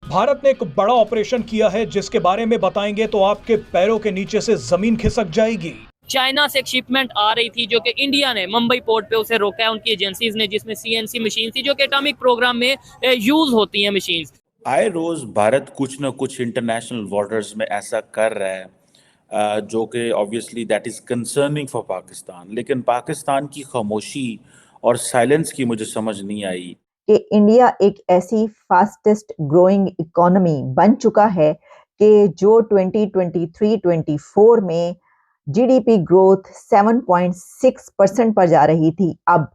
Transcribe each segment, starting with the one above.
भारत ने एक बड़ा ऑपरेशन किया है जिसके बारे में बताएंगे तो आपके पैरों के नीचे से जमीन खिसक जाएगी। चाइना से एक शिपमेंट आ रही थी जो कि इंडिया ने मुंबई पोर्ट पे उसे रोका है उनकी एजेंसीज ने, जिसमें सीएनसी मशीन थी जो कि एटॉमिक प्रोग्राम में यूज होती हैं मशीन्स। आए रोज भारत कुछ न कुछ इंटरनेशनल बॉर्डर्स में ऐसा कर रहा है जो कि obviously that is concerning for Pakistan, लेकिन पाकिस्तान की खामोशी और साइलेंस की मुझे समझ नहीं आई कि इंडिया एक ऐसी फास्टेस्ट ग्रोइंग इकोनॉमी बन चुका है कि जो 2023-24 में जीडीपी ग्रोथ 7.6% पर जा रही थी, अब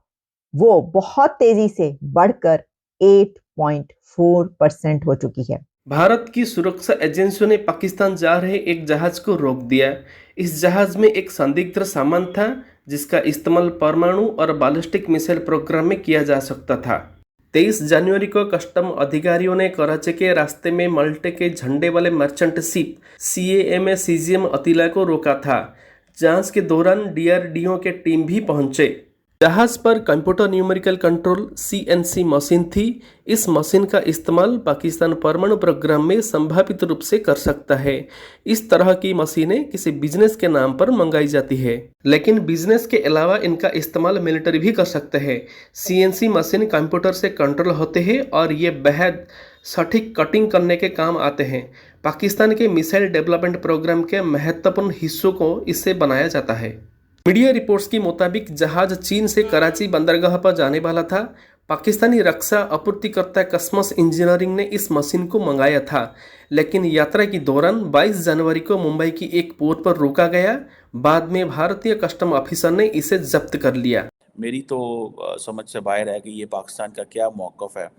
वो बहुत तेजी से बढ़कर 8.4% हो चुकी है। भारत की सुरक्षा एजेंसियों ने पाकिस्तान जा रहे एक जहाज को रोक दिया। इस जहाज में एक संदिग्ध सामान था जिसका इस्तेमाल परमाणु और बैलिस्टिक मिसाइल प्रोग्राम में किया जा सकता था। 23 जनवरी को कस्टम अधिकारियों ने कराची के रास्ते में माल्टे के झंडे वाले मर्चेंट शिप CAMA CGM अतीला को रोका था। जांच के दौरान DRDO के टीम भी पहुंचे। जहाज पर computer numerical control CNC machine थी। इस मशीन का इस्तेमाल पाकिस्तान परमाणु प्रोग्राम में संभावित रूप से कर सकता है। इस तरह की मशीनें किसी बिजनेस के नाम पर मंगाई जाती है, लेकिन बिजनेस के अलावा इनका इस्तेमाल मिलिट्री भी कर सकते हैं। CNC मशीन कंप्यूटर से कंट्रोल होते हैं और ये बेहद सटीक कटिंग करने के काम आते हैं। पाकिस्तान के मिसाइल डेवलपमेंट प्रोग्राम के महत्वपूर्ण हिस्सों को इससे बनाया जाता है। मीडिया रिपोर्ट्स के मुताबिक जहाज चीन से कराची बंदरगाह पर जाने वाला था। पाकिस्तानी रक्षा आपूर्तिकर्ता कस्मस इंजीनियरिंग ने इस मशीन को मंगाया था, लेकिन यात्रा के दौरान 22 जनवरी को मुंबई की एक पोर्ट पर रोका गया। बाद में भारतीय कस्टम ऑफिसर ने इसे जब्त कर लिया। मेरी तो समझ से बाहर है कि ये पाकिस्तान का क्या मौक़िफ़ है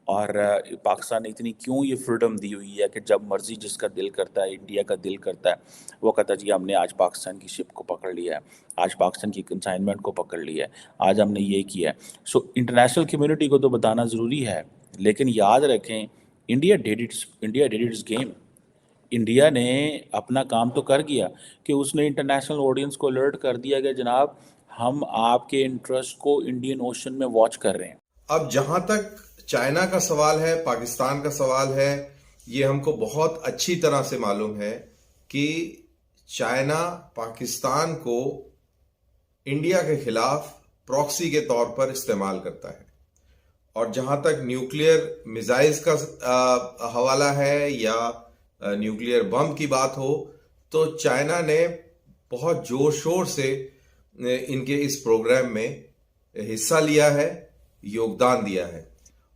और पाकिस्तान ने इतनी क्यों ये फ्रीडम दी हुई है कि जब मर्ज़ी जिसका दिल करता है, इंडिया का दिल करता है, वो कहता है जी हमने आज पाकिस्तान की शिप को पकड़ लिया है, आज पाकिस्तान की कंसाइनमेंट को पकड़ लिया है, आज हमने ये किया है। सो इंटरनेशनल कम्युनिटी को तो बताना ज़रूरी है, लेकिन याद रखें India did it's game. India ने अपना काम तो कर गया कि उसने इंटरनेशनल ऑडियंस को अलर्ट कर दिया कि जनाब हम आपके इंटरेस्ट को इंडियन ओशन में वॉच कर रहे हैं। अब जहां तक चाइना का सवाल है, पाकिस्तान का सवाल है, ये हमको बहुत अच्छी तरह से मालूम है कि चाइना पाकिस्तान को इंडिया के खिलाफ प्रॉक्सी के तौर पर इस्तेमाल करता है। और जहां तक न्यूक्लियर मिसाइल्स का हवाला है या न्यूक्लियर बम की बात हो, तो चाइना ने बहुत जोर शोर से इनके इस प्रोग्राम में हिस्सा लिया है, योगदान दिया है।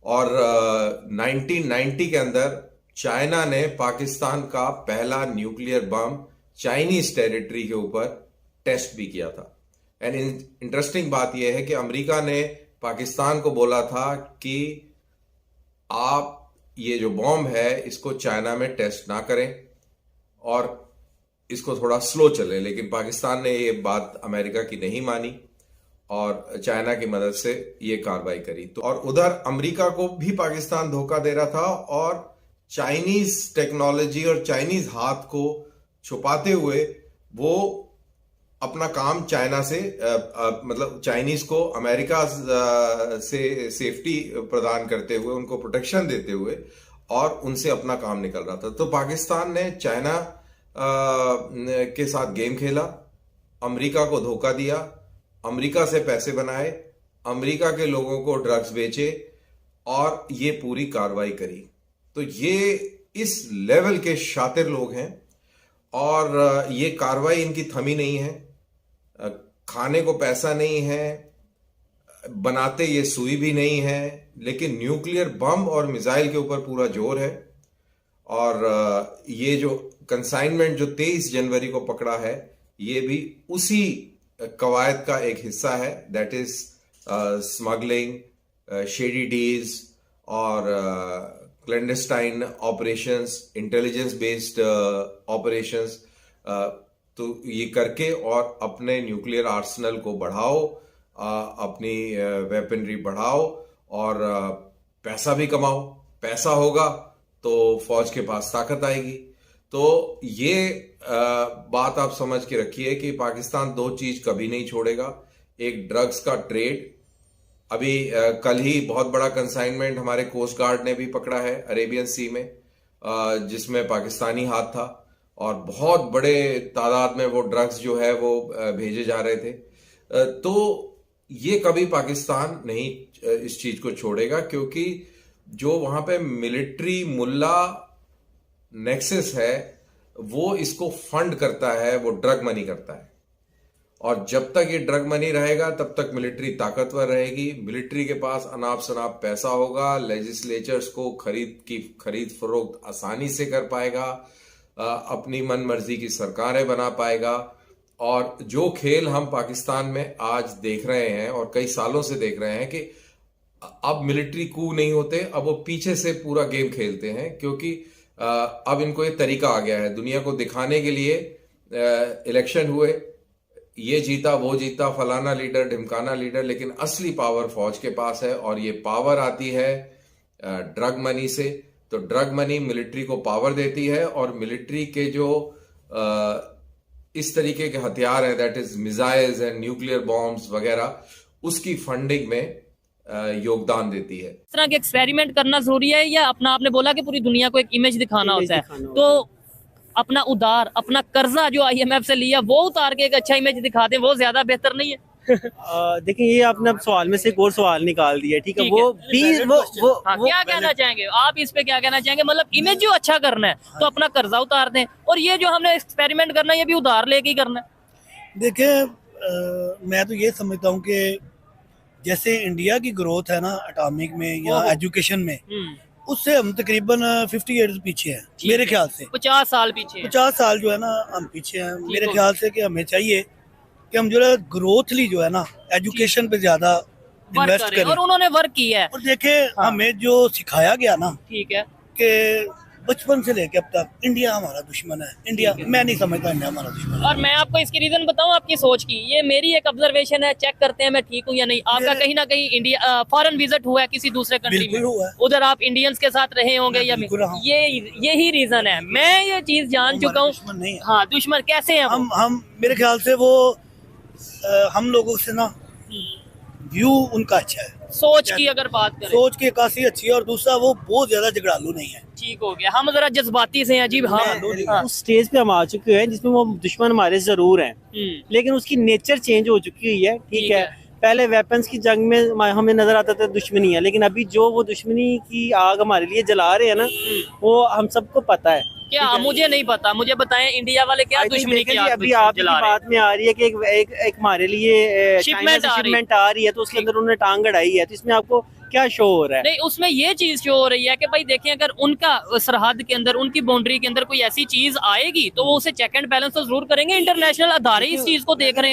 और 1990 के अंदर चाइना ने पाकिस्तान का पहला न्यूक्लियर बम चाइनीज टेरिटरी के ऊपर टेस्ट भी किया था। एंड इंटरेस्टिंग बात यह है कि अमेरिका ने पाकिस्तान को बोला था कि आप ये जो बॉम्ब है इसको चाइना में टेस्ट ना करें और इसको थोड़ा स्लो चले, लेकिन पाकिस्तान ने ये बात अमेरिका की नहीं मानी और चाइना की मदद से ये कार्रवाई करी। तो और उधर अमेरिका को भी पाकिस्तान धोखा दे रहा था और चाइनीज टेक्नोलॉजी और चाइनीज हाथ को छुपाते हुए वो अपना काम चाइना से मतलब चाइनीज को अमेरिका से सेफ्टी प्रदान करते हुए, उनको प्रोटेक्शन देते हुए और उनसे अपना काम निकल रहा था। तो पाकिस्तान ने चाइना के साथ गेम खेला, अमेरिका को धोखा दिया, अमेरिका से पैसे बनाए, अमेरिका के लोगों को ड्रग्स बेचे और ये पूरी कार्रवाई करी। तो ये इस लेवल के शातिर लोग हैं और ये कार्रवाई इनकी थमी नहीं है। खाने को पैसा नहीं है, बनाते ये सुई भी नहीं है, लेकिन न्यूक्लियर बम और मिसाइल के ऊपर पूरा जोर है। और ये जो कंसाइनमेंट जो 23 जनवरी को पकड़ा है, ये भी उसी कवायद का एक हिस्सा है, that is smuggling, shady deals और clandestine operations, intelligence based operations. तो ये करके और अपने न्यूक्लियर आर्सेनल को बढ़ाओ, अपनी वेपनरी बढ़ाओ और पैसा भी कमाओ। पैसा होगा तो फौज के पास ताकत आएगी। तो ये बात आप समझ के रखिए कि पाकिस्तान दो चीज कभी नहीं छोड़ेगा। एक ड्रग्स का ट्रेड, अभी कल ही बहुत बड़ा कंसाइनमेंट हमारे कोस्ट गार्ड ने भी पकड़ा है अरेबियन सी में, जिसमें पाकिस्तानी हाथ था और बहुत बड़े तादाद में वो ड्रग्स जो है वो भेजे जा रहे थे। तो ये कभी पाकिस्तान नहीं इस चीज को छोड़ेगा, क्योंकि जो वहां पे मिलिट्री मुल्ला नेक्सस है वो इसको फंड करता है, वो ड्रग मनी करता है। और जब तक ये ड्रग मनी रहेगा तब तक मिलिट्री ताकतवर रहेगी, मिलिट्री के पास अनाप शनाप पैसा होगा, लेजिस्लेचर्स को खरीद फरोख्त आसानी से कर पाएगा, अपनी मन मर्जी की सरकारें बना पाएगा। और जो खेल हम पाकिस्तान में आज देख रहे हैं और कई सालों से देख रहे हैं कि अब मिलिट्री कू नहीं होते, अब वो पीछे से पूरा गेम खेलते हैं, क्योंकि अब इनको ये तरीका आ गया है दुनिया को दिखाने के लिए। इलेक्शन हुए, ये जीता वो जीता, फलाना लीडर ढिमकाना लीडर, लेकिन असली पावर फौज के पास है और ये पावर आती है ड्रग मनी से। तो ड्रग मनी मिलिट्री को पावर देती है और मिलिट्री के जो इस तरीके के हथियार हैं, that is missiles and nuclear bombs वगैरह, उसकी फंडिंग में योगदान देती है। इस तरह के एक्सपेरिमेंट करना जरूरी है या अपना, आपने बोला कि पूरी दुनिया को एक इमेज दिखाना होता है, तो अपना उधार, अपना कर्जा जो IMF से लिया वो उतार के एक अच्छा इमेज दिखा दें, वो ज्यादा बेहतर नहीं है? देखिए, ये आपने अब सवाल में से एक और सवाल निकाल दिया, ठीक है? वो क्या कहना चाहेंगे आप इस पे, क्या कहना चाहेंगे? मतलब इमेज जो अच्छा करना है तो अपना कर्जा उतार दें, और ये जो हमने एक्सपेरिमेंट करना है ये भी उधार लेके ही करना है। देखिए, मैं तो ये समझता हूँ कि जैसे इंडिया की ग्रोथ है ना एटॉमिक में या एजुकेशन में, उससे हम तकरीबन 50 ईयर्स पीछे हैं मेरे ख्याल से। 50 साल पीछे, 50 साल जो है ना हम पीछे हैं मेरे ख्याल से। कि हमें चाहिए कि हम जो है ग्रोथली जो है ना एजुकेशन पे ज्यादा इन्वेस्ट करें, और उन्होंने वर्क किया है। और देखे हमें जो सिखाया गया ना, ठीक है, कि बचपन से लेके अब तक इंडिया हमारा दुश्मन है। इंडिया, मैं नहीं समझता इंडिया हमारा दुश्मन है। और मैं आपको इसकी रीजन बताऊं आपकी सोच की, ये मेरी एक ऑब्जर्वेशन है, चेक करते हैं मैं ठीक हूं या नहीं। आपका कहीं ना कहीं इंडिया फॉरेन विजिट हुआ है किसी दूसरे कंट्री में, उधर आप इंडियंस के साथ रहे होंगे या यही रीजन है। मैं ये चीज जान चुका हूँ। हाँ, दुश्मन कैसे है हम मेरे ख्याल से वो हम लोगों से ना व्यू उनका अच्छा है, सोच की अगर बात करें, सोच की काफी अच्छी है। और दूसरा वो बहुत ज्यादा झगड़ालू नहीं है। ठीक हो गया, हम जरा जज्बाती से हैं जी। हाँ, उस स्टेज पे हम आ चुके हैं जिसमें वो दुश्मन हमारे जरूर हैं, लेकिन उसकी नेचर चेंज हो चुकी हुई है, ठीक है? पहले वेपन्स की जंग में हमें नजर आता था दुश्मनी है, लेकिन अभी जो वो दुश्मनी की आग हमारे लिए जला रहे हैं ना, वो हम सबको पता है। क्या? मुझे नहीं पता, मुझे बताएं इंडिया वाले क्या दुश्मनी की आग अभी आपकी बात में आ रही है कि एक हमारे लिए शिपमेंट आ रही है, तो उसके अंदर उन्होंने टांग अड़ाई है, तो इसमें आपको क्या शो हो रहा है? नहीं, उसमें ये चीज शो हो रही है कि भाई देखें, अगर उनका सरहद के अंदर, उनकी बाउंड्री के अंदर कोई ऐसी चीज आएगी तो वो उसे चेक एंड बैलेंस तो जरूर करेंगे। इंटरनेशनल अदारे इस चीज को देख रहे हैं।